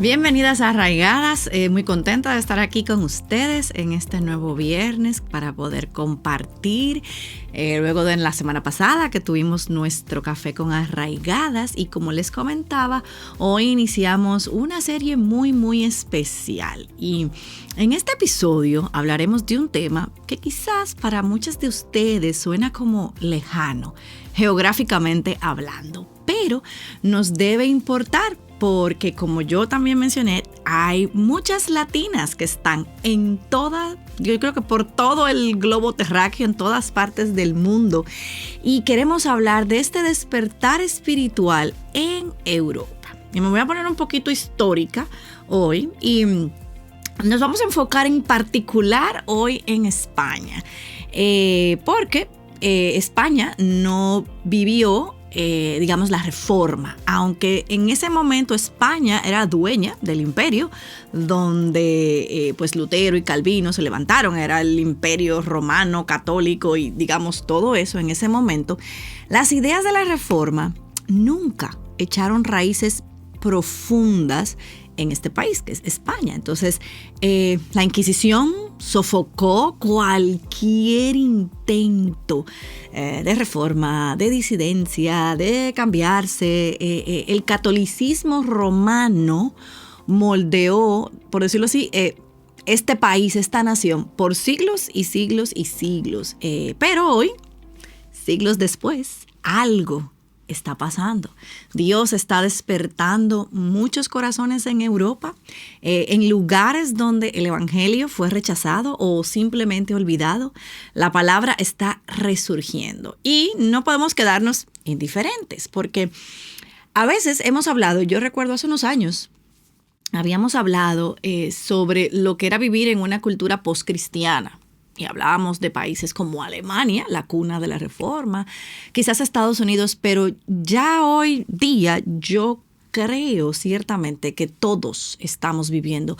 Bienvenidas a Arraigadas, muy contenta de estar aquí con ustedes en este nuevo viernes para poder compartir. Luego de la semana pasada que tuvimos nuestro café con Arraigadas y como les comentaba, hoy iniciamos una serie muy especial y en este episodio hablaremos de un tema que quizás para muchos de ustedes suena como lejano, geográficamente hablando, pero nos debe importar. Porque como yo también mencioné, hay muchas latinas que están yo creo que por todo el globo terráqueo, en todas partes del mundo. Y queremos hablar de este despertar espiritual en Europa. Y me voy a poner un poquito histórica hoy y nos vamos a enfocar en particular hoy en España. Porque España no vivió la reforma, aunque en ese momento España era dueña del imperio donde pues Lutero y Calvino se levantaron, era el imperio romano, católico y digamos todo eso en ese momento. Las ideas de la reforma nunca echaron raíces profundas en este país, que es España. Entonces, la Inquisición sofocó cualquier intento de reforma, de disidencia, de cambiarse. El catolicismo romano moldeó, por decirlo así, este país, esta nación, por siglos y siglos y siglos. Pero hoy, siglos después, algo está pasando. Dios está despertando muchos corazones en Europa, en lugares donde el evangelio fue rechazado o simplemente olvidado. La palabra está resurgiendo y no podemos quedarnos indiferentes porque a veces hemos hablado, yo recuerdo hace unos años, habíamos hablado sobre lo que era vivir en una cultura postcristiana. Y hablábamos de países como Alemania, la cuna de la reforma, quizás Estados Unidos, pero ya hoy día yo creo ciertamente que todos estamos viviendo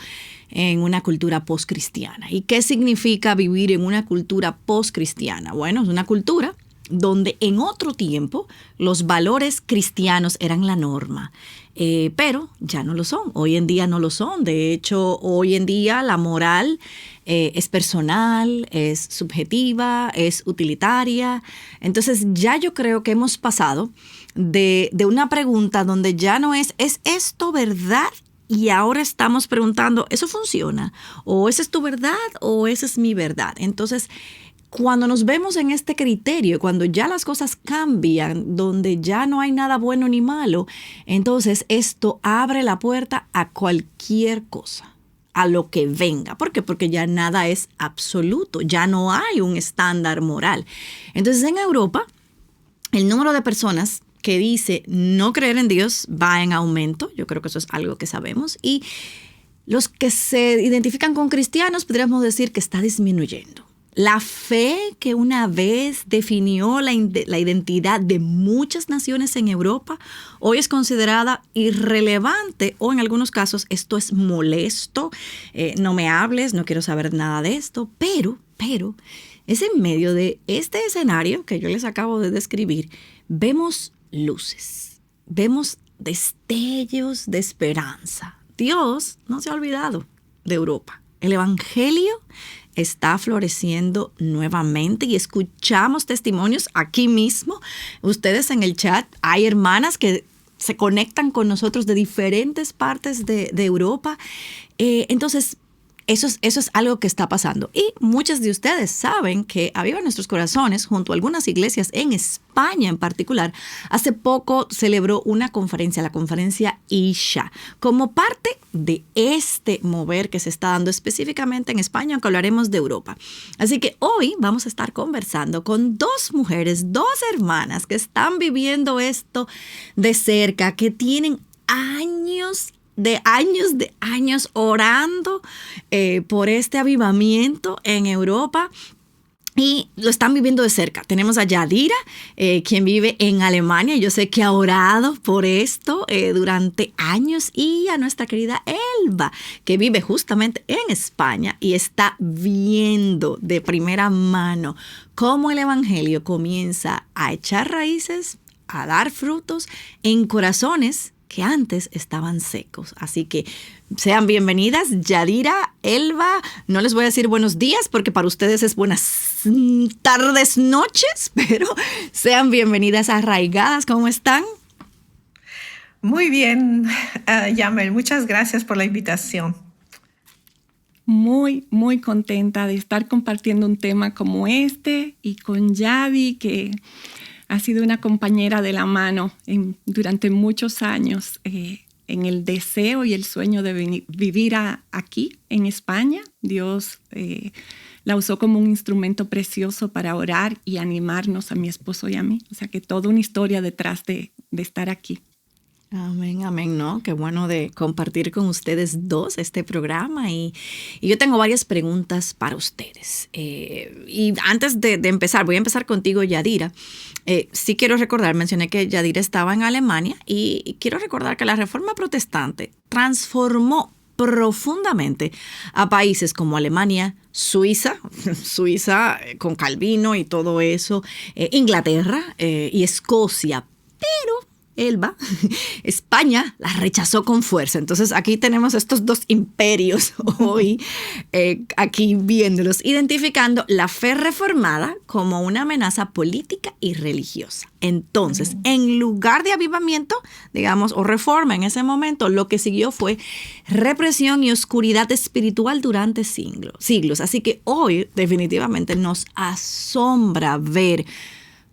en una cultura postcristiana. ¿Y qué significa vivir en una cultura postcristiana? Bueno, es una cultura donde en otro tiempo los valores cristianos eran la norma. Pero ya no lo son, hoy en día no lo son. De hecho, hoy en día la moral es personal, es subjetiva, es utilitaria. Entonces ya yo creo que hemos pasado de una pregunta donde ya no ¿es esto verdad? Y ahora estamos preguntando, ¿eso funciona? ¿O esa es tu verdad? ¿O esa es mi verdad? Entonces, cuando nos vemos en este criterio, cuando ya las cosas cambian, donde ya no hay nada bueno ni malo, entonces esto abre la puerta a cualquier cosa, a lo que venga. ¿Por qué? Porque ya nada es absoluto, ya no hay un estándar moral. Entonces en Europa, el número de personas que dice no creer en Dios va en aumento. Yo creo que eso es algo que sabemos. Y los que se identifican con cristianos, podríamos decir que está disminuyendo. La fe que una vez definió la identidad de muchas naciones en Europa, hoy es considerada irrelevante o en algunos casos esto es molesto, no me hables, no quiero saber nada de esto, pero es en medio de este escenario que yo les acabo de describir, vemos luces, vemos destellos de esperanza. Dios no se ha olvidado de Europa. El evangelio está floreciendo nuevamente y escuchamos testimonios aquí mismo. Ustedes en el chat, hay hermanas que se conectan con nosotros de diferentes partes de Europa. Entonces, eso es algo que está pasando. Y muchos de ustedes saben que Aviva Nuestros Corazones, junto a algunas iglesias en España en particular, hace poco celebró una conferencia, la conferencia Isha, como parte de este mover que se está dando específicamente en España, aunque hablaremos de Europa. Así que hoy vamos a estar conversando con dos mujeres, dos hermanas que están viviendo esto de cerca, que tienen años orando por este avivamiento en Europa y lo están viviendo de cerca. Tenemos a Yadira, quien vive en Alemania. Yo sé que ha orado por esto durante años, y a nuestra querida Elba, que vive justamente en España y está viendo de primera mano cómo el evangelio comienza a echar raíces, a dar frutos en corazones que antes estaban secos. Así que sean bienvenidas, Yadira, Elba. No les voy a decir buenos días porque para ustedes es buenas tardes, noches, pero sean bienvenidas a Arraigadas. ¿Cómo están? Muy bien, Yamel. Muchas gracias por la invitación. Muy, muy contenta de estar compartiendo un tema como este y con Yadi, que ha sido una compañera de la mano durante muchos años en el deseo y el sueño de vivir aquí en España. Dios la usó como un instrumento precioso para orar y animarnos a mi esposo y a mí. O sea que toda una historia detrás de estar aquí. Amén, amén, ¿no? Qué bueno de compartir con ustedes dos este programa y yo tengo varias preguntas para ustedes. Y antes de empezar, voy a empezar contigo, Yadira. Sí quiero recordar, mencioné que Yadira estaba en Alemania y quiero recordar que la Reforma Protestante transformó profundamente a países como Alemania, Suiza con Calvino y todo eso, Inglaterra y Escocia, pero Elba, España la rechazó con fuerza. Entonces aquí tenemos estos dos imperios hoy, aquí viéndolos, identificando la fe reformada como una amenaza política y religiosa. Entonces, en lugar de avivamiento, digamos, o reforma en ese momento, lo que siguió fue represión y oscuridad espiritual durante siglos. Así que hoy definitivamente nos asombra ver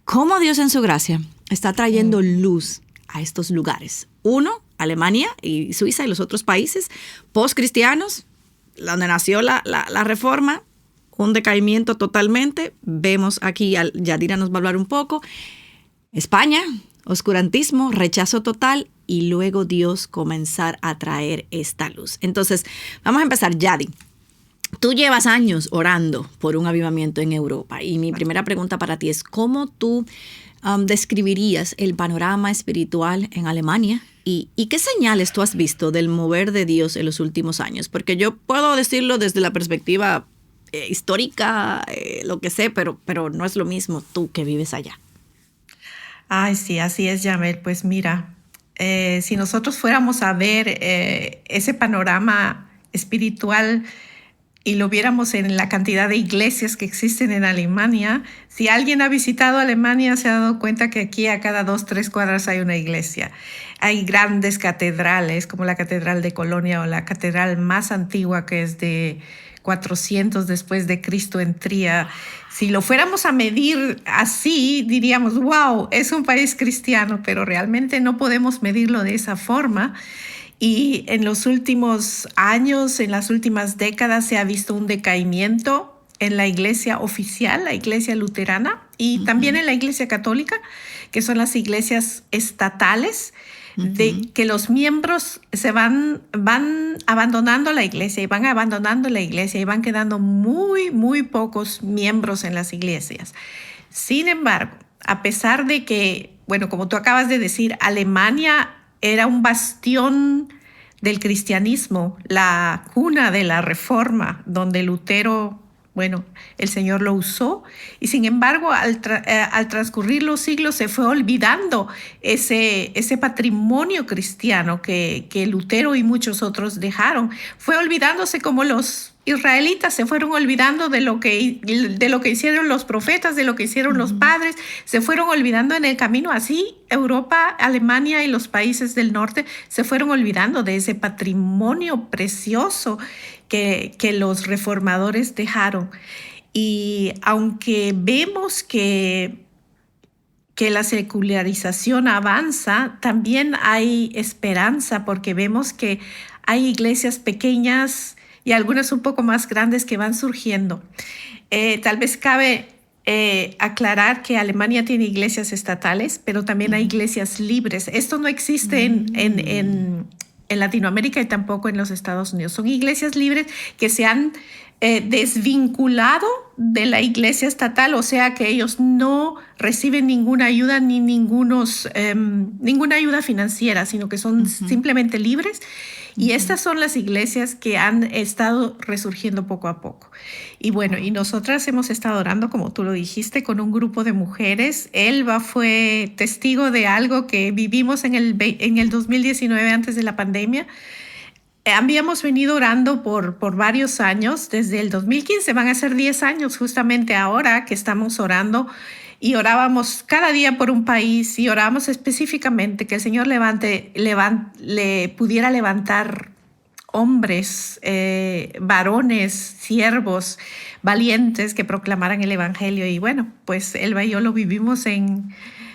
cómo Dios en su gracia está trayendo luz a estos lugares. Uno, Alemania y Suiza y los otros países postcristianos, donde nació la reforma, un decaimiento totalmente. Vemos aquí, Yadira nos va a hablar un poco. España, oscurantismo, rechazo total y luego Dios comenzar a traer esta luz. Entonces, vamos a empezar, Yadi. Tú llevas años orando por un avivamiento en Europa y mi primera pregunta para ti es, ¿cómo tú describirías el panorama espiritual en Alemania y qué señales tú has visto del mover de Dios en los últimos años? Porque yo puedo decirlo desde la perspectiva histórica, lo que sé, pero no es lo mismo tú que vives allá. Ay, sí, así es, Yamel. Pues mira, si nosotros fuéramos a ver ese panorama espiritual y lo viéramos en la cantidad de iglesias que existen en Alemania, si alguien ha visitado Alemania se ha dado cuenta que aquí a cada 2, 3 cuadras hay una iglesia. Hay grandes catedrales como la Catedral de Colonia o la catedral más antigua que es de 400 después de Cristo en Tria. Si lo fuéramos a medir así, diríamos, wow, es un país cristiano, pero realmente no podemos medirlo de esa forma. Y en los últimos años, en las últimas décadas, se ha visto un decaimiento en la iglesia oficial, la iglesia luterana, y también en la iglesia católica, que son las iglesias estatales, de que los miembros se van abandonando la iglesia y van abandonando la iglesia y van quedando muy, muy pocos miembros en las iglesias. Sin embargo, a pesar de que, bueno, como tú acabas de decir, Alemania era un bastión del cristianismo, la cuna de la Reforma, donde Lutero, bueno, el Señor lo usó, y sin embargo, al transcurrir los siglos se fue olvidando ese patrimonio cristiano que Lutero y muchos otros dejaron. Fue olvidándose como los israelitas se fueron olvidando de lo que hicieron los profetas, de lo que hicieron los padres, se fueron olvidando en el camino. Así Europa, Alemania y los países del norte se fueron olvidando de ese patrimonio precioso que los reformadores dejaron. Y aunque vemos que la secularización avanza, también hay esperanza porque vemos que hay iglesias pequeñas y algunas un poco más grandes que van surgiendo. Tal vez cabe aclarar que Alemania tiene iglesias estatales, pero también hay iglesias libres. Esto no existe en Latinoamérica y tampoco en los Estados Unidos. Son iglesias libres que se han desvinculado de la iglesia estatal, o sea que ellos no reciben ninguna ayuda ni ninguna ayuda financiera, sino que son simplemente libres. Y estas son las iglesias que han estado resurgiendo poco a poco. Y bueno, y nosotras hemos estado orando, como tú lo dijiste, con un grupo de mujeres. Elba fue testigo de algo que vivimos en el 2019, antes de la pandemia. Habíamos venido orando por varios años, desde el 2015, van a ser 10 años justamente ahora que estamos orando, y orábamos cada día por un país y orábamos específicamente que el Señor le pudiera levantar hombres, varones, siervos, valientes que proclamaran el evangelio. Y bueno, pues Elba y yo lo vivimos en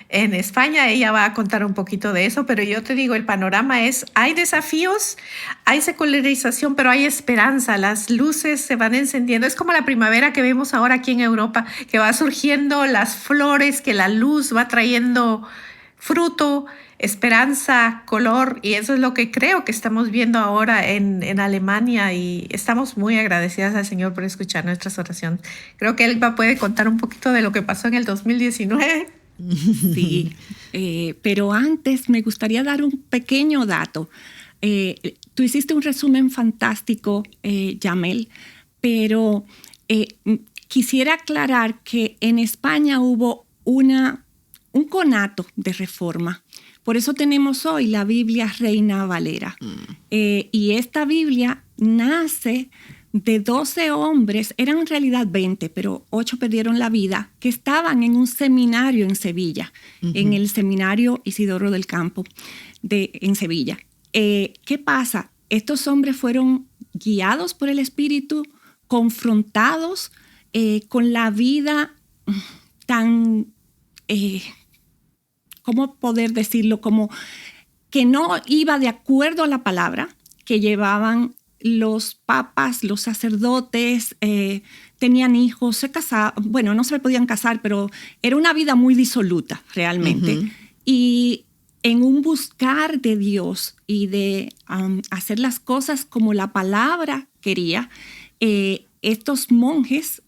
España. Ella va a contar un poquito de eso, pero yo te digo, el panorama es, hay desafíos, hay secularización, pero hay esperanza, las luces se van encendiendo. Es como la primavera que vemos ahora aquí en Europa, que va surgiendo las flores, que la luz va trayendo fruto, esperanza, color, y eso es lo que creo que estamos viendo ahora en Alemania, y estamos muy agradecidas al Señor por escuchar nuestras oraciones. Creo que él puede contar un poquito de lo que pasó en el 2019. Sí, pero antes me gustaría dar un pequeño dato. Tú hiciste un resumen fantástico, Yamel, pero quisiera aclarar que en España hubo un conato de reforma. Por eso tenemos hoy la Biblia Reina Valera. Y esta Biblia nace de 12 hombres, eran en realidad 20, pero 8 perdieron la vida, que estaban en un seminario en Sevilla, en el seminario Isidoro del Campo en Sevilla. ¿Qué pasa? Estos hombres fueron guiados por el Espíritu, confrontados con la vida tan, ¿cómo poder decirlo? Como que no iba de acuerdo a la palabra que llevaban los papas, los sacerdotes, tenían hijos, se casaban, bueno, no se podían casar, pero era una vida muy disoluta realmente. Y en un buscar de Dios y de hacer las cosas como la palabra quería, estos monjes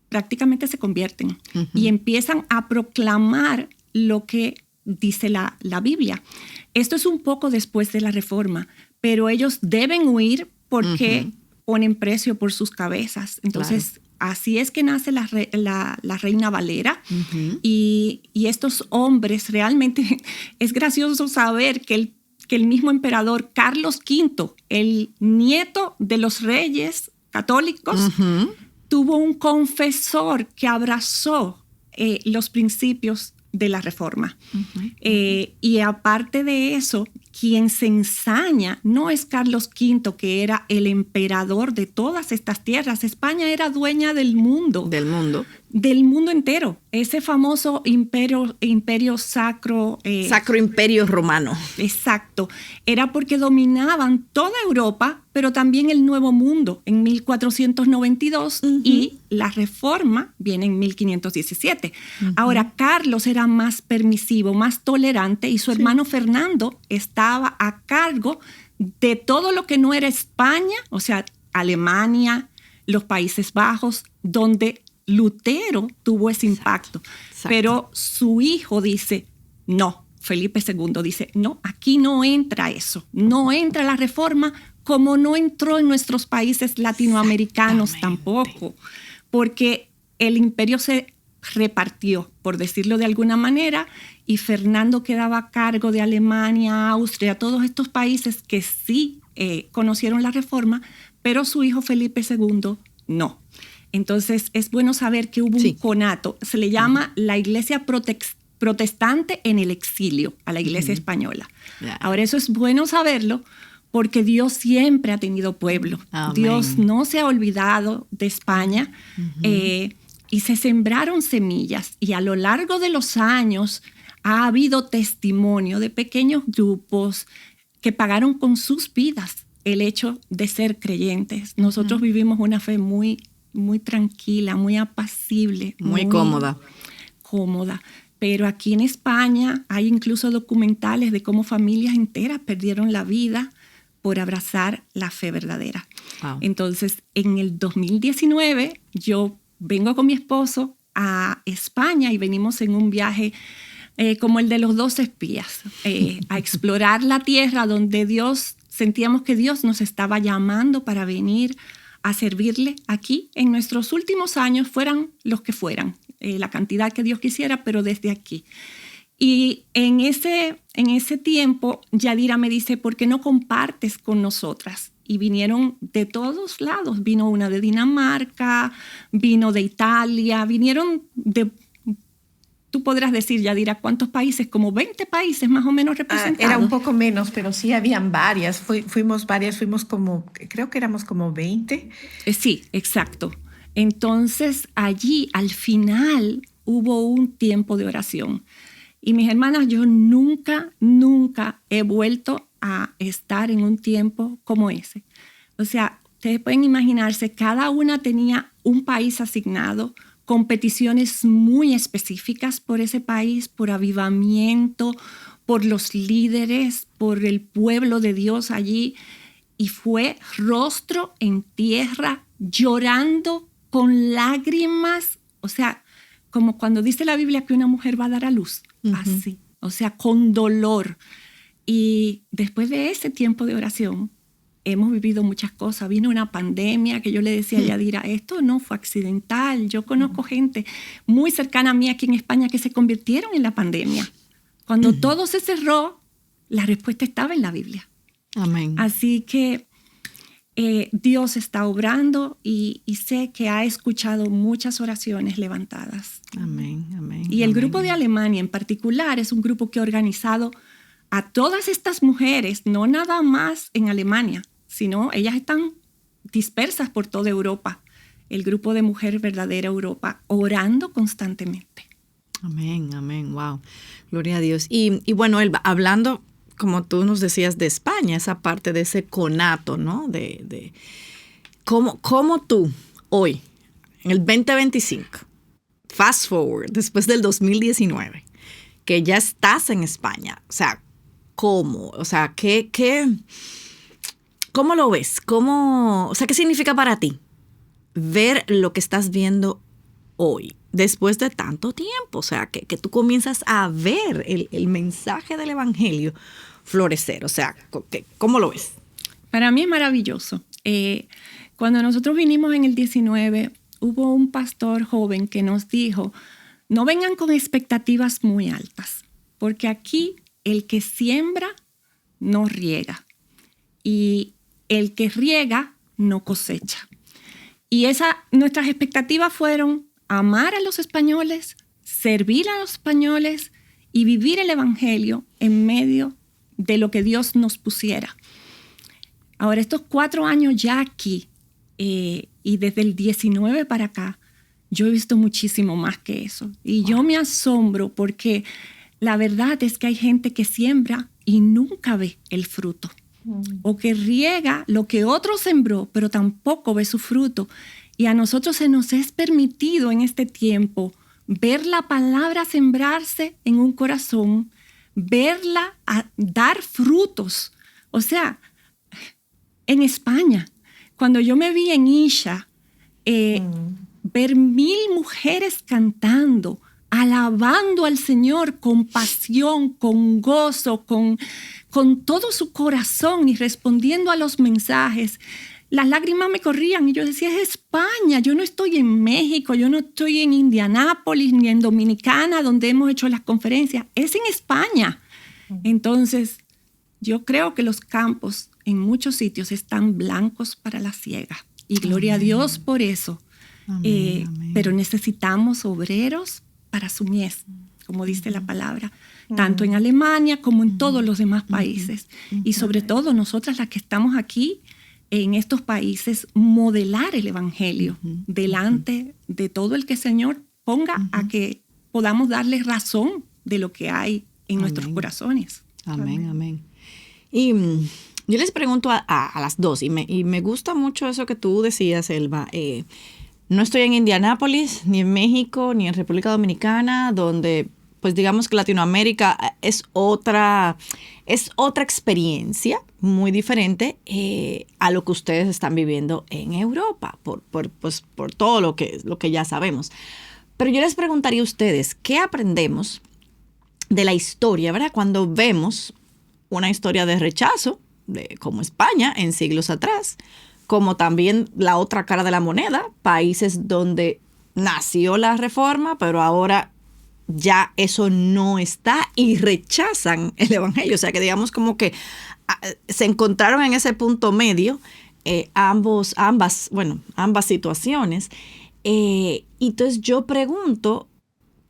prácticamente se convierten y empiezan a proclamar lo que dice la Biblia. Esto es un poco después de la Reforma, pero ellos deben huir porque ponen precio por sus cabezas. Entonces, así es que nace la Reina Valera. Y estos hombres, realmente es gracioso saber que el mismo emperador Carlos V, el nieto de los reyes católicos, tuvo un confesor que abrazó los principios de la Reforma. Y aparte de eso, quien se ensaña no es Carlos V, que era el emperador de todas estas tierras. España era dueña del mundo. Del mundo entero. Ese famoso imperio sacro. Sacro Imperio Romano. Exacto. Era porque dominaban toda Europa, pero también el Nuevo Mundo en 1492 y la Reforma viene en 1517. Ahora, Carlos era más permisivo, más tolerante, y su hermano Fernando estaba a cargo de todo lo que no era España, o sea, Alemania, los Países Bajos, donde Lutero tuvo ese impacto. Exacto. Pero su hijo dice, no, Felipe II dice, no, aquí no entra eso, no entra la Reforma, como no entró en nuestros países latinoamericanos tampoco, porque el imperio se repartió, por decirlo de alguna manera, y Fernando quedaba a cargo de Alemania, Austria, todos estos países que sí conocieron la Reforma, pero su hijo Felipe II no. Entonces es bueno saber que hubo un conato, se le llama la Iglesia protestante en el exilio, a la Iglesia española. Ahora eso es bueno saberlo, porque Dios siempre ha tenido pueblo. Amén. Dios no se ha olvidado de España, y se sembraron semillas, y a lo largo de los años ha habido testimonio de pequeños grupos que pagaron con sus vidas el hecho de ser creyentes. Nosotros vivimos una fe muy, muy tranquila, muy apacible. Muy cómoda. Pero aquí en España hay incluso documentales de cómo familias enteras perdieron la vida por abrazar la fe verdadera. Wow. Entonces, en el 2019, yo vengo con mi esposo a España y venimos en un viaje como el de los 12 espías, a explorar la tierra donde sentíamos que Dios nos estaba llamando para venir a servirle aquí en nuestros últimos años, fueran los que fueran, la cantidad que Dios quisiera, pero desde aquí. Y en ese tiempo, Yadira me dice, ¿por qué no compartes con nosotras? Y vinieron de todos lados. Vino una de Dinamarca, vino de Italia, vinieron de... Tú podrás decir, Yadira, ¿cuántos países? Como 20 países más o menos representados. Era un poco menos, pero sí habían varias. Fuimos como, creo que éramos como 20. Sí, exacto. Entonces, allí, al final, hubo un tiempo de oración. Y mis hermanas, yo nunca he vuelto a estar en un tiempo como ese. O sea, ustedes pueden imaginarse, cada una tenía un país asignado, competiciones muy específicas por ese país, por avivamiento, por los líderes, por el pueblo de Dios allí. Y fue rostro en tierra, llorando con lágrimas. O sea, como cuando dice la Biblia que una mujer va a dar a luz. Uh-huh. Así, o sea, con dolor. Y después de ese tiempo de oración, hemos vivido muchas cosas. Vino una pandemia que yo le decía a Yadira, esto no fue accidental. Yo conozco gente muy cercana a mí aquí en España que se convirtieron en la pandemia. Cuando todo se cerró, la respuesta estaba en la Biblia. Amén. Así que Dios está obrando y sé que ha escuchado muchas oraciones levantadas. Amén, amén. Y el amén. grupo de Alemania en particular es un grupo que ha organizado a todas estas mujeres, no nada más en Alemania, sino ellas están dispersas por toda Europa. El grupo de Mujer Verdadera Europa, orando constantemente. Amén, amén, wow. Gloria a Dios. Y bueno, Elba, hablando, como tú nos decías, de España, esa parte de ese conato, ¿no? De ¿cómo tú, hoy, en el 2025, fast forward, después del 2019, que ya estás en España, o sea, ¿cómo? O sea, ¿cómo lo ves? O sea, ¿qué significa para ti ver lo que estás viendo hoy, después de tanto tiempo? O sea, que tú comienzas a ver el mensaje del Evangelio florecer. O sea, ¿cómo lo ves? Para mí es maravilloso. Cuando nosotros vinimos en el 19, hubo un pastor joven que nos dijo, no vengan con expectativas muy altas, porque aquí el que siembra no riega y el que riega no cosecha. Y nuestras expectativas fueron amar a los españoles, servir a los españoles y vivir el Evangelio en medio de lo que Dios nos pusiera. Ahora, estos 4 años ya aquí y desde el 19 para acá, yo he visto muchísimo más que eso. Y yo me asombro porque la verdad es que hay gente que siembra y nunca ve el fruto. O que riega lo que otro sembró, pero tampoco ve su fruto. Y a nosotros se nos es permitido en este tiempo ver la palabra sembrarse en un corazón, verla dar frutos. O sea, en España, cuando yo me vi en Isha, ver 1000 mujeres cantando, alabando al Señor con pasión, con gozo, con todo su corazón y respondiendo a los mensajes. Las lágrimas me corrían y yo decía, es España, yo no estoy en México, yo no estoy en Indianápolis ni en Dominicana donde hemos hecho las conferencias, es en España. Entonces, yo creo que los campos en muchos sitios están blancos para la siega y gloria a Dios por eso. Amén, amén. Pero necesitamos obreros para su mies, como dice la palabra, tanto en Alemania como en todos los demás países. Y sobre todo nosotras las que estamos aquí en estos países, modelar el Evangelio delante de todo el que el Señor ponga a que podamos darle razón de lo que hay en nuestros corazones. Amén, amén. Y yo les pregunto a las dos, y me gusta mucho eso que tú decías, Elba. No estoy en Indianápolis, ni en México, ni en República Dominicana, donde pues digamos que Latinoamérica es otra experiencia muy diferente a lo que ustedes están viviendo en Europa, pues, por todo lo que ya sabemos. Pero yo les preguntaría a ustedes, ¿qué aprendemos de la historia, ¿verdad? Cuando vemos una historia de rechazo, como España en siglos atrás, como también la otra cara de la moneda, países donde nació la reforma, pero ahora ya eso no está y rechazan el evangelio. O sea que digamos como que se encontraron en ese punto medio ambas situaciones. Y entonces yo pregunto,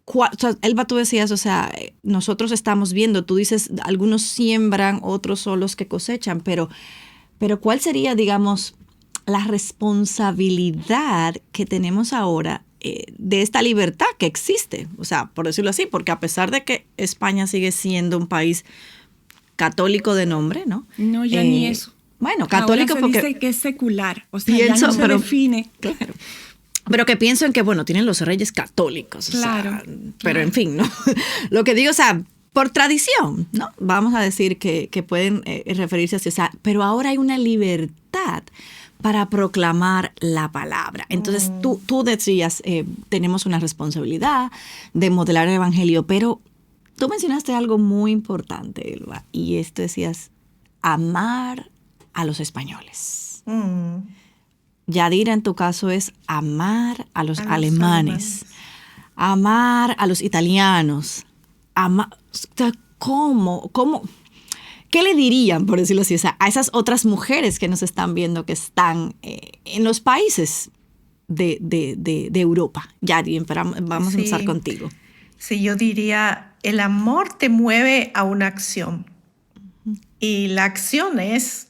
o sea, Elba, tú decías, o sea, nosotros estamos viendo, tú dices, algunos siembran, otros son los que cosechan, pero ¿cuál sería, digamos, la responsabilidad que tenemos ahora de esta libertad que existe? O sea, por decirlo así, porque a pesar de que España sigue siendo un país católico de nombre, ¿no? No, ya ni eso. Bueno, católico ahora se porque... dice que es secular, o sea, ya no se define. Claro. Pero que pienso en que, bueno, tienen los reyes católicos. Claro. O sea, pero en fin, ¿no? Lo que digo, o sea, por tradición, ¿no? Vamos a decir que pueden referirse así. O sea, pero ahora hay una libertad para proclamar la palabra. Entonces, tú decías, tenemos una responsabilidad de modelar el evangelio, pero tú mencionaste algo muy importante, Elba, y esto decías, amar a los españoles. Yadira, en tu caso, es amar a los alemanes, amar a los italianos, ¿cómo? ¿Qué le dirían, por decirlo así, o sea, a esas otras mujeres que nos están viendo que están en los países de Europa? Yadira, vamos a empezar contigo. Sí, yo diría, el amor te mueve a una acción. Y la acción es...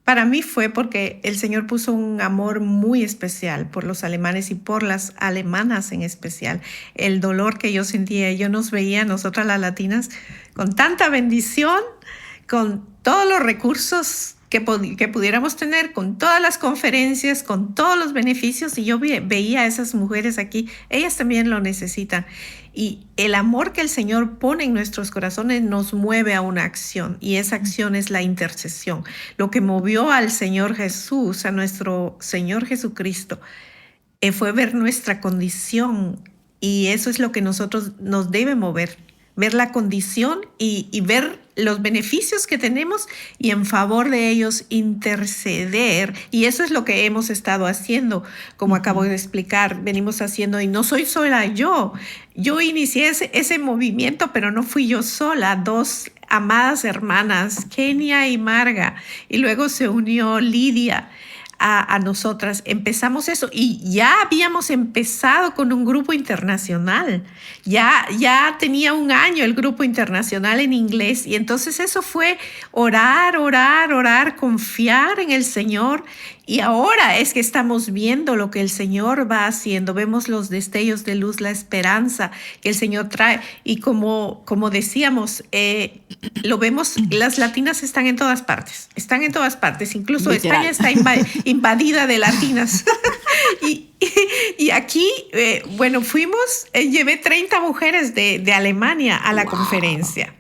Para mí fue porque el Señor puso un amor muy especial por los alemanes y por las alemanas en especial. El dolor que yo sentía, ellos nos veían, nosotras las latinas, con tanta bendición, con todos los recursos que pudiéramos tener, con todas las conferencias, con todos los beneficios. Y yo veía a esas mujeres aquí, ellas también lo necesitan. Y el amor que el Señor pone en nuestros corazones nos mueve a una acción, y esa acción es la intercesión. Lo que movió al Señor Jesús, a nuestro Señor Jesucristo, fue ver nuestra condición, y eso es lo que nosotros nos debe mover, ver la condición y ver los beneficios que tenemos y en favor de ellos interceder. Y eso es lo que hemos estado haciendo, como acabo de explicar, venimos haciendo, y no soy sola yo. Yo inicié ese movimiento, pero no fui yo sola, dos amadas hermanas, Kenia y Marga, y luego se unió Lidia a nosotras. Empezamos eso y ya habíamos empezado con un grupo internacional. Ya tenía un año el grupo internacional en inglés, y entonces eso fue orar, confiar en el Señor. Y ahora es que estamos viendo lo que el Señor va haciendo. Vemos los destellos de luz, la esperanza que el Señor trae. Y como decíamos, lo vemos, las latinas están en todas partes. Incluso literal. España está invadida de latinas. Y aquí, llevé 30 mujeres de Alemania a la conferencia.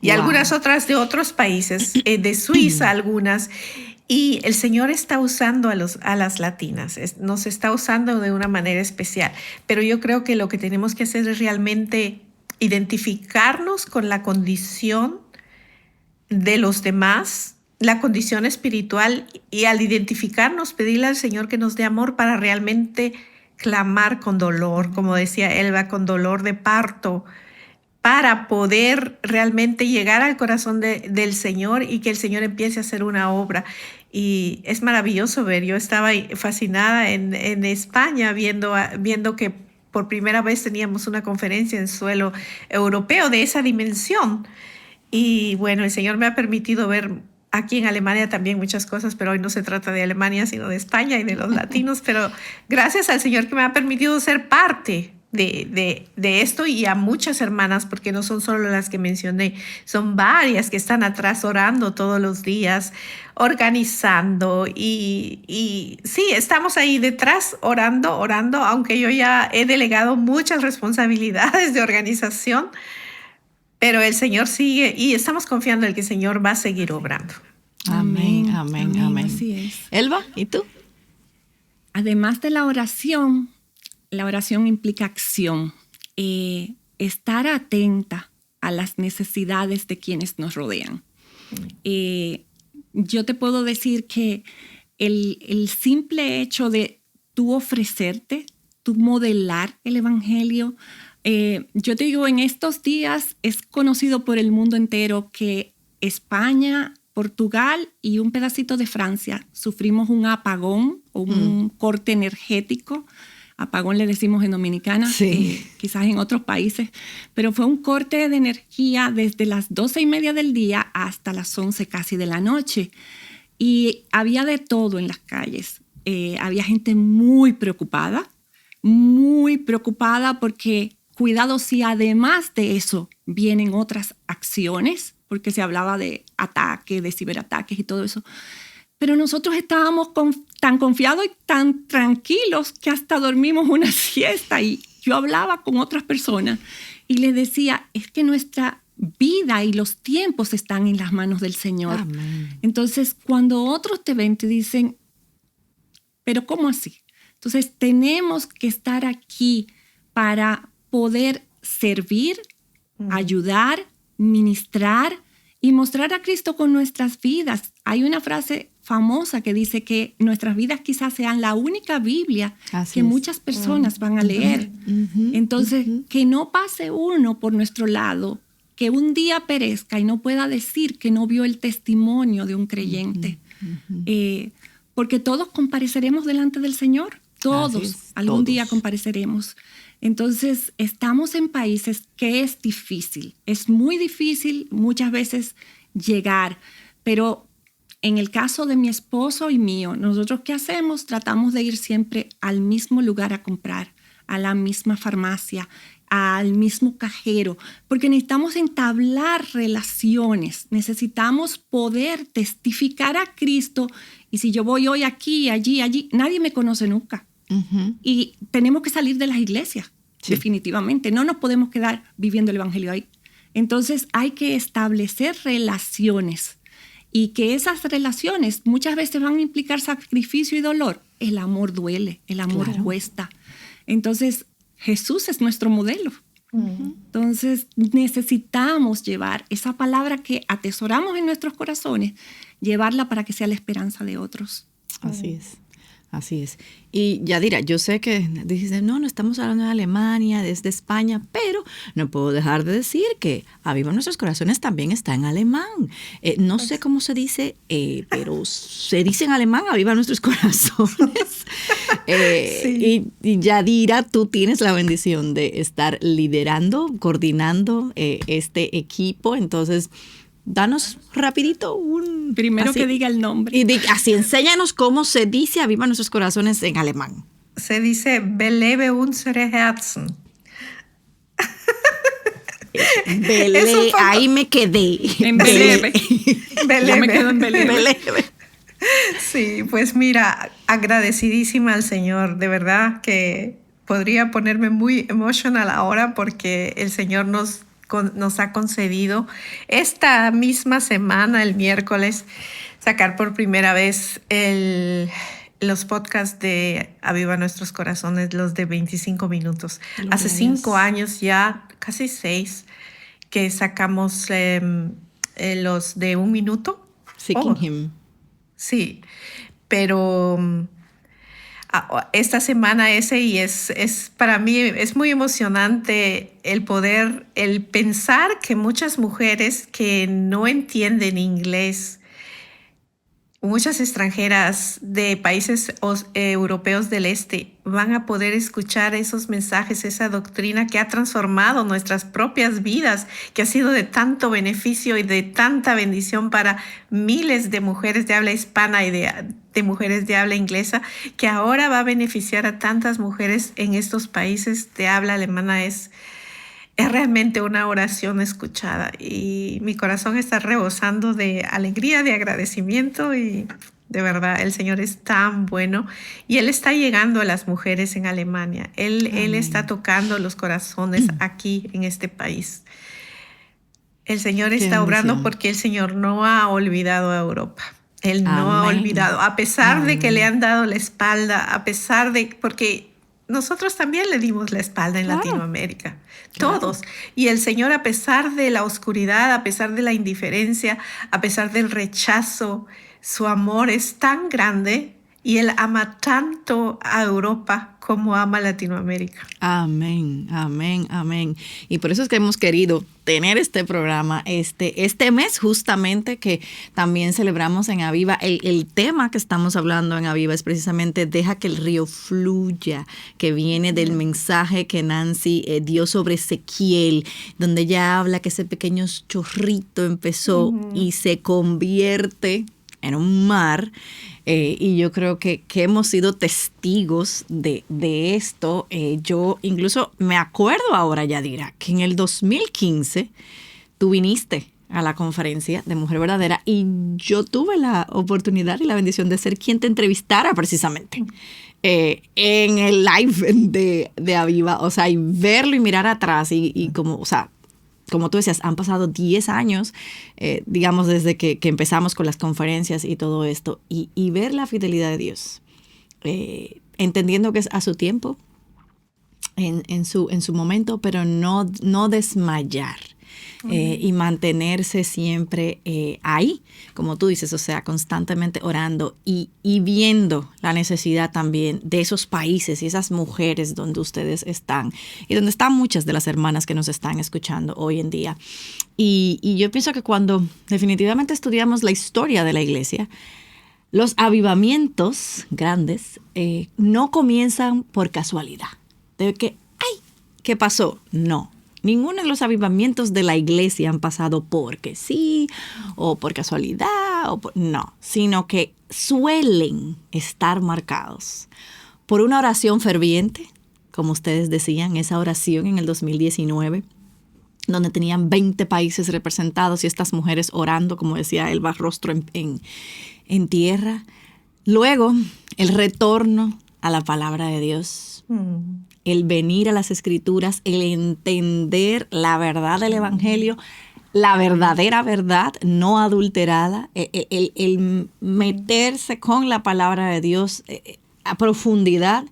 Y algunas otras de otros países, de Suiza algunas. Y el Señor está usando a las latinas, nos está usando de una manera especial. Pero yo creo que lo que tenemos que hacer es realmente identificarnos con la condición de los demás, la condición espiritual, y al identificarnos, pedirle al Señor que nos dé amor para realmente clamar con dolor, como decía Elba, con dolor de parto, para poder realmente llegar al corazón del Señor y que el Señor empiece a hacer una obra. Y es maravilloso ver, yo estaba fascinada en España viendo que por primera vez teníamos una conferencia en suelo europeo de esa dimensión. Y bueno, el Señor me ha permitido ver aquí en Alemania también muchas cosas, pero hoy no se trata de Alemania, sino de España y de los latinos. Pero gracias al Señor que me ha permitido ser parte de esto, y a muchas hermanas, porque no son solo las que mencioné, son varias que están atrás orando todos los días, organizando y sí, estamos ahí detrás orando, aunque yo ya he delegado muchas responsabilidades de organización, pero el Señor sigue y estamos confiando en que el Señor va a seguir obrando. Amén, amén, amén. Así es. Elba, ¿y tú? Además de la oración implica acción. Estar atenta a las necesidades de quienes nos rodean. Yo te puedo decir que el simple hecho de tú ofrecerte, tú modelar el evangelio, yo te digo, en estos días es conocido por el mundo entero que España, Portugal y un pedacito de Francia sufrimos un apagón o un corte energético. Apagón le decimos en Dominicana, sí. Quizás en otros países, pero fue un corte de energía desde las 12:30 del día hasta las 11 casi de la noche. Y había de todo en las calles. Había gente muy preocupada porque cuidado si además de eso vienen otras acciones, porque se hablaba de ataques, de ciberataques y todo eso. Pero nosotros estábamos tan confiados y tan tranquilos que hasta dormimos una siesta. Y yo hablaba con otras personas y les decía, es que nuestra vida y los tiempos están en las manos del Señor. Amén. Entonces, cuando otros te ven, te dicen, ¿pero cómo así? Entonces, tenemos que estar aquí para poder servir, ayudar, ministrar y mostrar a Cristo con nuestras vidas. Hay una frase famosa que dice que nuestras vidas quizás sean la única Biblia que muchas personas van a leer. Entonces, que no pase uno por nuestro lado, que un día perezca y no pueda decir que no vio el testimonio de un creyente. Porque todos compareceremos delante del Señor. Todos, algún día compareceremos. Entonces, estamos en países que es difícil. Es muy difícil muchas veces llegar, pero en el caso de mi esposo y mío, nosotros ¿qué hacemos? Tratamos de ir siempre al mismo lugar a comprar, a la misma farmacia, al mismo cajero, porque necesitamos entablar relaciones, necesitamos poder testificar a Cristo. Y si yo voy hoy aquí, allí, nadie me conoce nunca. Y tenemos que salir de las iglesias, definitivamente. No nos podemos quedar viviendo el evangelio ahí. Entonces hay que establecer relaciones y que esas relaciones muchas veces van a implicar sacrificio y dolor. El amor duele, el amor cuesta. Entonces Jesús es nuestro modelo. Entonces necesitamos llevar esa palabra que atesoramos en nuestros corazones, llevarla para que sea la esperanza de otros. Así es. Así es. Y Yadira, yo sé que dices, no estamos hablando de Alemania, desde España, pero no puedo dejar de decir que Aviva Nuestros Corazones también está en alemán. No sé cómo se dice, pero se dice en alemán Aviva Nuestros Corazones. Y Yadira, tú tienes la bendición de estar liderando, coordinando este equipo, entonces danos rapidito un... Primero así, que diga el nombre. Y así, enséñanos cómo se dice Aviva Nuestros Corazones en alemán. Se dice Belebe unsere Herzen. Ahí me quedé. En Belebe. Yo me quedo en Belebe. Sí, pues mira, agradecidísima al Señor. De verdad que podría ponerme muy emocional ahora porque el Señor nos ha concedido esta misma semana, el miércoles, sacar por primera vez los podcasts de Aviva Nuestros Corazones, los de 25 minutos. Hace 5 años ya, casi 6, que sacamos los de 1 minuto. Seeking Him. Sí, pero... esta semana y es para mí es muy emocionante el pensar que muchas mujeres que no entienden inglés muchas extranjeras de países europeos del este van a poder escuchar esos mensajes, esa doctrina que ha transformado nuestras propias vidas, que ha sido de tanto beneficio y de tanta bendición para miles de mujeres de habla hispana y de mujeres de habla inglesa, que ahora va a beneficiar a tantas mujeres en estos países de habla alemana. Es realmente una oración escuchada y mi corazón está rebosando de alegría, de agradecimiento y de verdad el Señor es tan bueno y Él está llegando a las mujeres en Alemania. Él está tocando los corazones aquí en este país. El Señor está obrando porque el Señor no ha olvidado a Europa. Él no ha olvidado, a pesar de que le han dado la espalda, a pesar de, porque nosotros también le dimos la espalda en Latinoamérica, todos. Y el Señor, a pesar de la oscuridad, a pesar de la indiferencia, a pesar del rechazo, su amor es tan grande y Él ama tanto a Europa como ama a Latinoamérica. Amén, amén, amén. Y por eso es que hemos querido tener este programa este mes justamente que también celebramos en Aviva. El tema que estamos hablando en Aviva es precisamente deja que el río fluya, que viene del mensaje que Nancy dio sobre Ezequiel, donde ella habla que ese pequeño chorrito empezó y se convierte en un mar. Y yo creo que hemos sido testigos de esto. Yo incluso me acuerdo ahora, Yadira, que en el 2015 tú viniste a la conferencia de Mujer Verdadera y yo tuve la oportunidad y la bendición de ser quien te entrevistara precisamente en el live de Aviva. O sea, y verlo y mirar atrás y como, o sea, como tú decías, han pasado 10 años, digamos, desde que empezamos con las conferencias y todo esto, y ver la fidelidad de Dios, entendiendo que es a su tiempo, en su momento, pero no desmayar. Y mantenerse siempre ahí, como tú dices, o sea, constantemente orando y viendo la necesidad también de esos países y esas mujeres donde ustedes están y donde están muchas de las hermanas que nos están escuchando hoy en día. Y yo pienso que cuando definitivamente estudiamos la historia de la iglesia, los avivamientos grandes no comienzan por casualidad, de que, ¡ay! ¿Qué pasó? No. Ninguno de los avivamientos de la iglesia han pasado porque sí, o por casualidad, no, sino que suelen estar marcados por una oración ferviente, como ustedes decían, esa oración en el 2019, donde tenían 20 países representados y estas mujeres orando, como decía Elba, rostro en tierra. Luego, el retorno a la palabra de Dios. El venir a las Escrituras, el entender la verdad del Evangelio, la verdadera verdad, no adulterada, el meterse con la palabra de Dios a profundidad.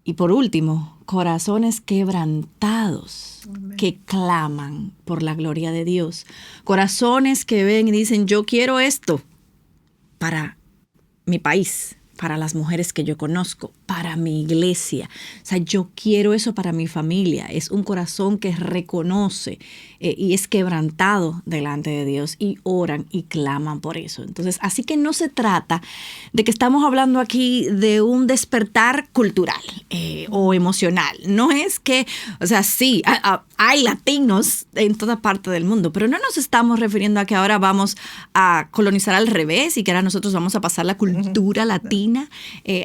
Y por último, corazones quebrantados que claman por la gloria de Dios. Corazones que ven y dicen, yo quiero esto para mi país, para las mujeres que yo conozco, para mi iglesia. O sea, yo quiero eso para mi familia. Es un corazón que reconoce y es quebrantado delante de Dios y oran y claman por eso. Entonces, así que no se trata de que estamos hablando aquí de un despertar cultural o emocional. No es que, o sea, sí, hay latinos en toda parte del mundo, pero no nos estamos refiriendo a que ahora vamos a colonizar al revés y que ahora nosotros vamos a pasar la cultura latina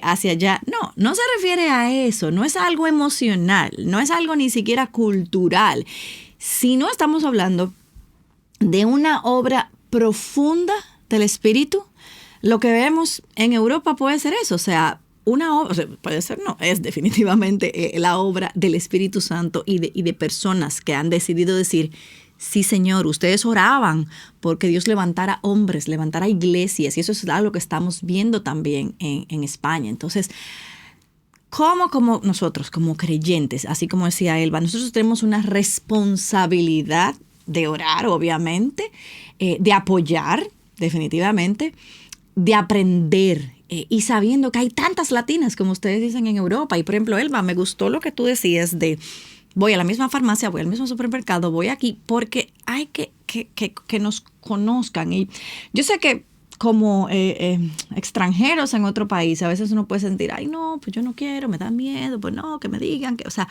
hacia allá. No se refiere a eso, no es algo emocional, no es algo ni siquiera cultural, sino estamos hablando de una obra profunda del Espíritu. Lo que vemos en Europa puede ser eso, o sea, una obra, o sea, puede ser, no, es definitivamente la obra del Espíritu Santo y de personas que han decidido decir, sí, Señor, ustedes oraban porque Dios levantara hombres, levantara iglesias, y eso es algo que estamos viendo también en España. Entonces, como nosotros, como creyentes, así como decía Elba, nosotros tenemos una responsabilidad de orar, obviamente, de apoyar, definitivamente, de aprender, y sabiendo que hay tantas latinas, como ustedes dicen, en Europa. Y, por ejemplo, Elba, me gustó lo que tú decías de voy a la misma farmacia, voy al mismo supermercado, voy aquí, porque hay que nos conozcan. Y yo sé que como extranjeros en otro país, a veces uno puede sentir, ay no, pues yo no quiero, me da miedo, pues no, que me digan, que, o sea,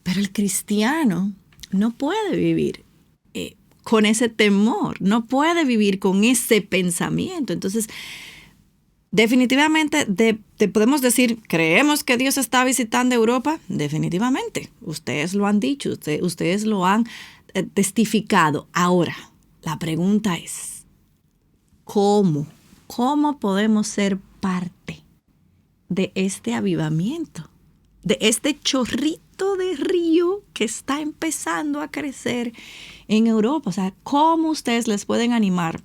pero el cristiano no puede vivir con ese temor, no puede vivir con ese pensamiento. Entonces, definitivamente podemos decir, ¿creemos que Dios está visitando Europa? Definitivamente. Ustedes lo han dicho, ustedes lo han testificado. Ahora, la pregunta es, ¿cómo? ¿Cómo podemos ser parte de este avivamiento? De este chorrito de río que está empezando a crecer en Europa. O sea, ¿cómo ustedes les pueden animar?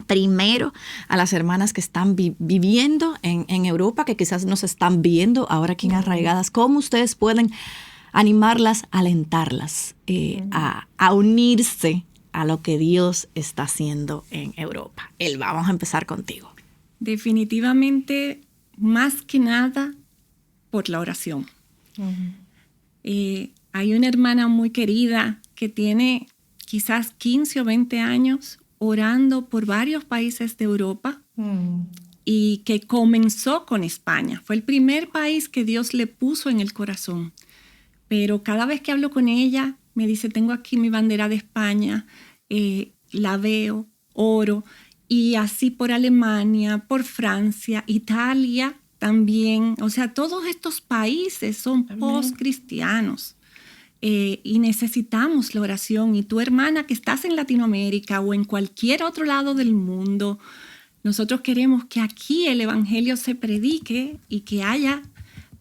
Primero, a las hermanas que están viviendo en Europa, que quizás nos están viendo ahora aquí en Arraigadas, ¿cómo ustedes pueden animarlas, alentarlas a unirse a lo que Dios está haciendo en Europa? Vamos a empezar contigo. Definitivamente, más que nada, por la oración. Hay una hermana muy querida que tiene quizás 15 o 20 años orando por varios países de Europa y que comenzó con España. Fue el primer país que Dios le puso en el corazón. Pero cada vez que hablo con ella, me dice, tengo aquí mi bandera de España, la veo, oro, y así por Alemania, por Francia, Italia también. O sea, todos estos países son post-cristianos. Y necesitamos la oración. Y tu hermana que estás en Latinoamérica o en cualquier otro lado del mundo, nosotros queremos que aquí el evangelio se predique y que haya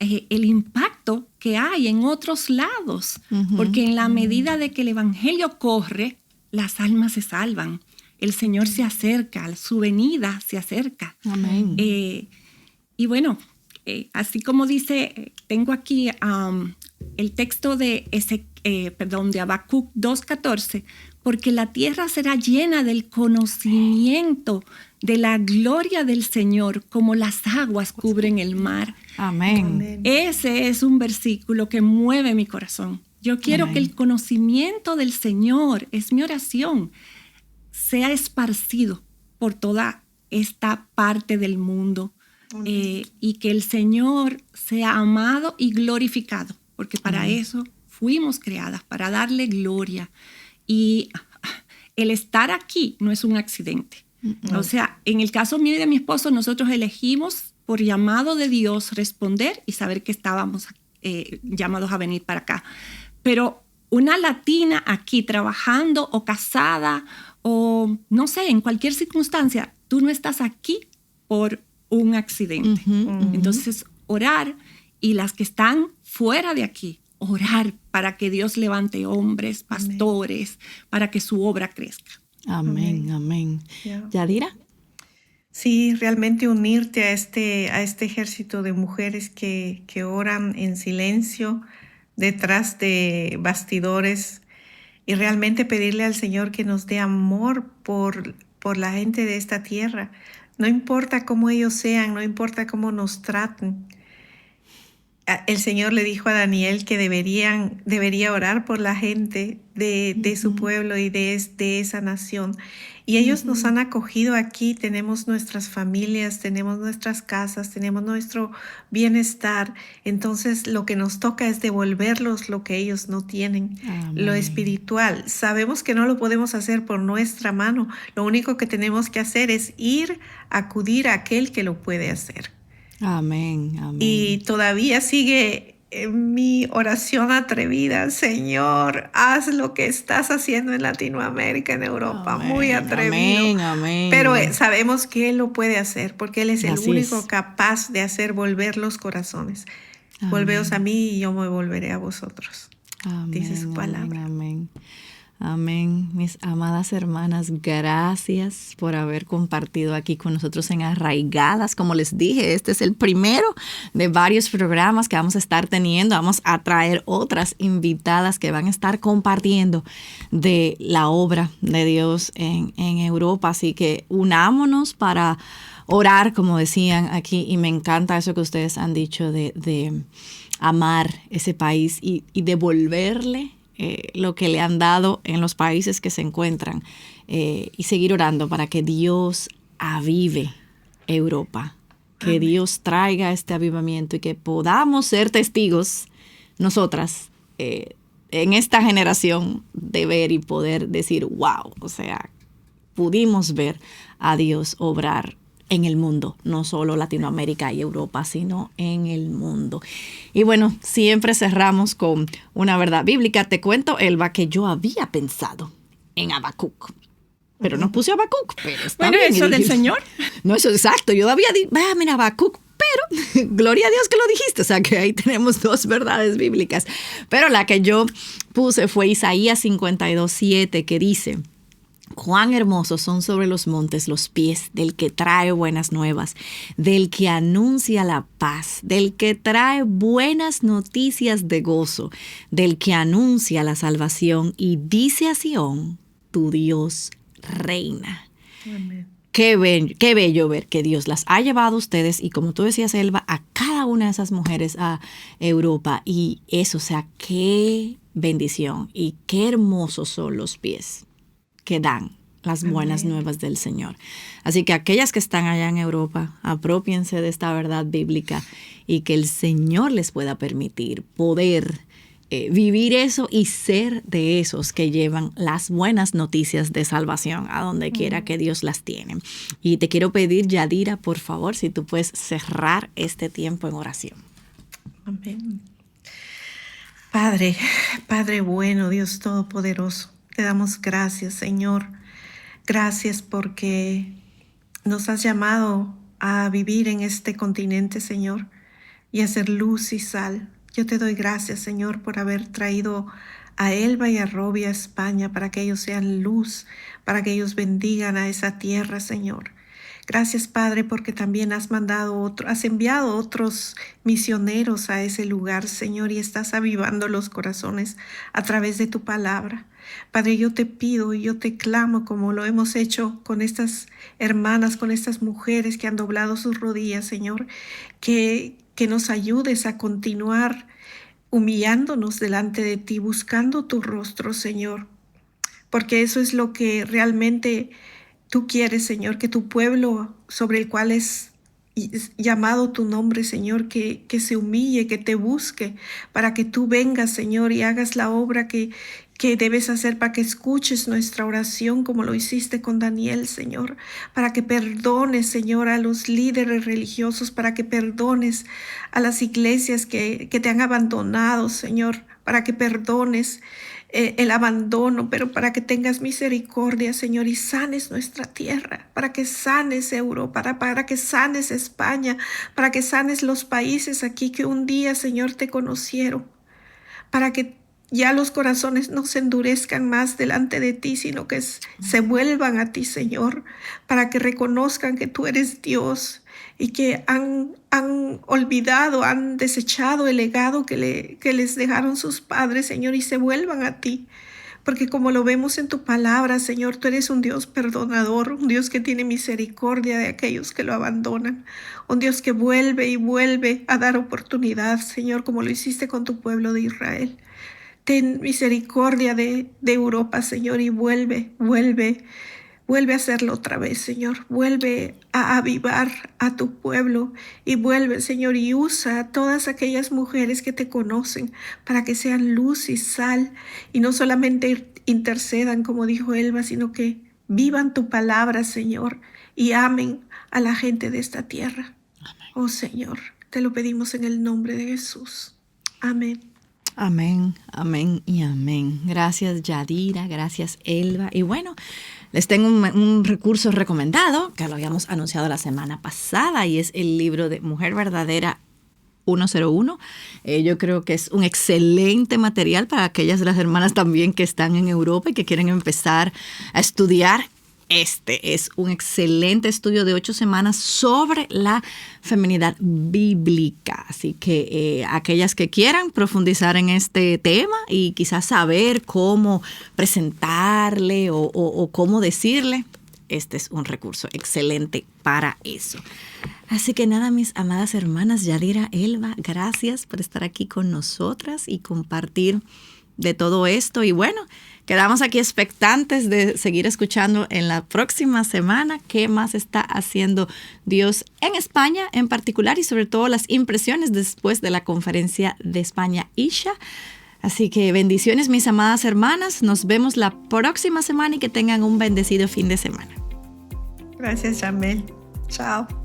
el impacto que hay en otros lados. Porque en la medida de que el evangelio corre, las almas se salvan. El Señor se acerca, su venida se acerca. Amén. Y bueno, así como dice, tengo aquí el texto de Habacuc 2:14, porque la tierra será llena del conocimiento de la gloria del Señor, como las aguas cubren el mar. Amén. Ese es un versículo que mueve mi corazón. Yo quiero que el conocimiento del Señor, es mi oración, sea esparcido por toda esta parte del mundo. Y que el Señor sea amado y glorificado, porque para eso fuimos creadas, para darle gloria. Y el estar aquí no es un accidente. O sea, en el caso mío y de mi esposo, nosotros elegimos por llamado de Dios responder y saber que estábamos llamados a venir para acá. Pero una latina aquí trabajando o casada o no sé, en cualquier circunstancia, tú no estás aquí por un accidente. Entonces, orar, y las que están fuera de aquí, orar para que Dios levante hombres, pastores, para que su obra crezca. Amén. ¿Yadira? Sí, realmente unirte a este ejército de mujeres que oran en silencio detrás de bastidores y realmente pedirle al Señor que nos dé amor por la gente de esta tierra. No importa cómo ellos sean, no importa cómo nos traten. El Señor le dijo a Daniel que debería orar por la gente de su pueblo y de esa nación. Y ellos nos han acogido aquí, tenemos nuestras familias, tenemos nuestras casas, tenemos nuestro bienestar. Entonces lo que nos toca es devolverlos lo que ellos no tienen, lo espiritual. Sabemos que no lo podemos hacer por nuestra mano. Lo único que tenemos que hacer es acudir a aquel que lo puede hacer. Amén. Y todavía sigue mi oración atrevida. Señor, haz lo que estás haciendo en Latinoamérica, en Europa. Muy atrevido. Amén. Pero sabemos que Él lo puede hacer porque Él es el único capaz de hacer volver los corazones. Volveos a mí y yo me volveré a vosotros. Dice su palabra. Amén. Mis amadas hermanas, gracias por haber compartido aquí con nosotros en Arraigadas. Como les dije, este es el primero de varios programas que vamos a estar teniendo. Vamos a traer otras invitadas que van a estar compartiendo de la obra de Dios en Europa. Así que unámonos para orar, como decían aquí. Y me encanta eso que ustedes han dicho de amar ese país y devolverle lo que le han dado en los países que se encuentran y seguir orando para que Dios avive Europa, que Dios traiga este avivamiento y que podamos ser testigos nosotras en esta generación de ver y poder decir, wow, o sea, pudimos ver a Dios obrar en el mundo, no solo Latinoamérica y Europa, sino en el mundo. Y bueno, siempre cerramos con una verdad bíblica. Te cuento, Elba, que yo había pensado en Habacuc, pero no puse Habacuc, pero está bueno, bien. ¿eso del Señor? No, eso exacto. Yo había dicho, mira, Habacuc, pero gloria a Dios que lo dijiste. O sea, que ahí tenemos dos verdades bíblicas. Pero la que yo puse fue Isaías 52:7, que dice: cuán hermosos son sobre los montes los pies del que trae buenas nuevas, del que anuncia la paz, del que trae buenas noticias de gozo, del que anuncia la salvación y dice a Sión, tu Dios reina. Amén. Qué bello ver que Dios las ha llevado a ustedes y, como tú decías, Elba, a cada una de esas mujeres a Europa. Y eso, o sea, qué bendición y qué hermosos son los pies que dan las buenas nuevas del Señor. Así que aquellas que están allá en Europa, aprópiense de esta verdad bíblica y que el Señor les pueda permitir poder vivir eso y ser de esos que llevan las buenas noticias de salvación a donde quiera que Dios las tiene. Y te quiero pedir, Yadira, por favor, si tú puedes cerrar este tiempo en oración. Amén. Padre bueno, Dios Todopoderoso, te damos gracias, Señor. Gracias porque nos has llamado a vivir en este continente, Señor, y a ser luz y sal. Yo te doy gracias, Señor, por haber traído a Elba y a Robbie a España para que ellos sean luz, para que ellos bendigan a esa tierra, Señor. Gracias, Padre, porque también has enviado otros misioneros a ese lugar, Señor, y estás avivando los corazones a través de tu palabra. Padre, yo te pido y yo te clamo, como lo hemos hecho con estas hermanas, con estas mujeres que han doblado sus rodillas, Señor, que nos ayudes a continuar humillándonos delante de ti, buscando tu rostro, Señor, porque eso es lo que realmente tú quieres, Señor, que tu pueblo sobre el cual es llamado tu nombre, Señor, que se humille, que te busque, para que tú vengas, Señor, y hagas la obra que debes hacer, para que escuches nuestra oración como lo hiciste con Daniel, Señor, para que perdones, Señor, a los líderes religiosos, para que perdones a las iglesias que te han abandonado, Señor, para que perdones el abandono, pero para que tengas misericordia, Señor, y sanes nuestra tierra, para que sanes Europa, para que sanes España, para que sanes los países aquí que un día, Señor, te conocieron, para que ya los corazones no se endurezcan más delante de ti, sino que se vuelvan a ti, Señor, para que reconozcan que tú eres Dios y que han olvidado, han desechado el legado que les dejaron sus padres, Señor, y se vuelvan a ti. Porque como lo vemos en tu palabra, Señor, tú eres un Dios perdonador, un Dios que tiene misericordia de aquellos que lo abandonan, un Dios que vuelve y vuelve a dar oportunidad, Señor, como lo hiciste con tu pueblo de Israel. Ten misericordia de Europa, Señor, y vuelve a hacerlo otra vez, Señor. Vuelve a avivar a tu pueblo y vuelve, Señor, y usa a todas aquellas mujeres que te conocen para que sean luz y sal y no solamente intercedan, como dijo Elba, sino que vivan tu palabra, Señor, y amen a la gente de esta tierra. Amén. Oh, Señor, te lo pedimos en el nombre de Jesús. Amén. Amén, amén y amén. Gracias, Yadira, gracias, Elba. Y bueno, les tengo un recurso recomendado que lo habíamos anunciado la semana pasada y es el libro de Mujer Verdadera 101. Yo creo que es un excelente material para aquellas de las hermanas también que están en Europa y que quieren empezar a estudiar. Este es un excelente estudio de 8 semanas sobre la feminidad bíblica. Así que aquellas que quieran profundizar en este tema y quizás saber cómo presentarle o cómo decirle, este es un recurso excelente para eso. Así que nada, mis amadas hermanas, Yadira, Elba, gracias por estar aquí con nosotras y compartir de todo esto. Y bueno, quedamos aquí expectantes de seguir escuchando en la próxima semana qué más está haciendo Dios en España en particular y sobre todo las impresiones después de la conferencia de España Isha. Así que bendiciones, mis amadas hermanas. Nos vemos la próxima semana y que tengan un bendecido fin de semana. Gracias, Jamel. Chao.